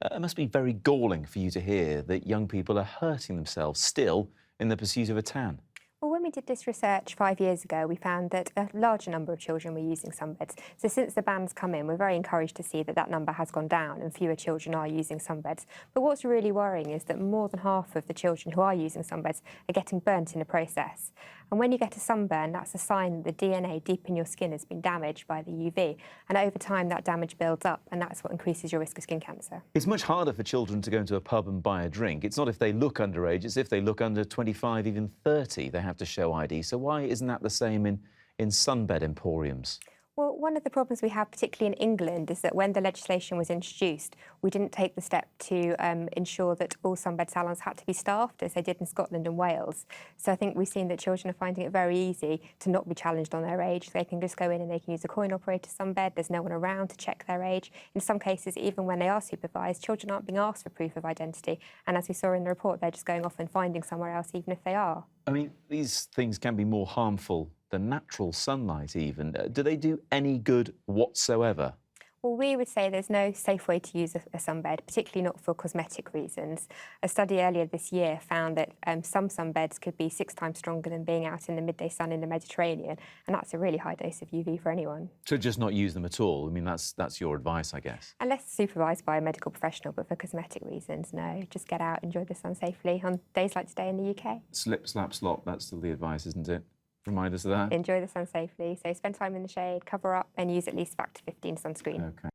It must be very galling for you to hear that young people are hurting themselves still in the pursuit of a tan. Well, when we did this research 5 years ago, we found that a larger number of children were using sunbeds. So since the ban's come in, we're very encouraged to see that that number has gone down and fewer children are using sunbeds. But what's really worrying is that more than half of the children who are using sunbeds are getting burnt in the process. And when you get a sunburn, that's a sign that the DNA deep in your skin has been damaged by the UV. And over time, that damage builds up, and that's what increases your risk of skin cancer. It's much harder for children to go into a pub and buy a drink. It's not if they look underage, it's if they look under 25, even 30, they have to show ID. So why isn't that the same in sunbed emporiums? Well, one of the problems we have, particularly in England, is that when the legislation was introduced, we didn't take the step to ensure that all sunbed salons had to be staffed, as they did in Scotland and Wales. So I think we've seen that children are finding it very easy to not be challenged on their age. They can just go in and they can use a coin-operated sunbed. There's no one around to check their age. In some cases, even when they are supervised, children aren't being asked for proof of identity. And as we saw in the report, they're just going off and finding somewhere else, even if they are. I mean, these things can be more harmful than natural sunlight even. Do they do any good whatsoever? Well, we would say there's no safe way to use a sunbed, particularly not for cosmetic reasons. A study earlier this year found that some sunbeds could be 6 times stronger than being out in the midday sun in the Mediterranean, and that's a really high dose of UV for anyone. So just not use them at all? I mean, that's your advice, I guess. Unless supervised by a medical professional, but for cosmetic reasons, no. Just get out, enjoy the sun safely on days like today in the UK. Slip, slap, slop, that's still the advice, isn't it? Remind us of that. Enjoy the sun safely. So spend time in the shade, cover up, and use at least factor 15 sunscreen. OK.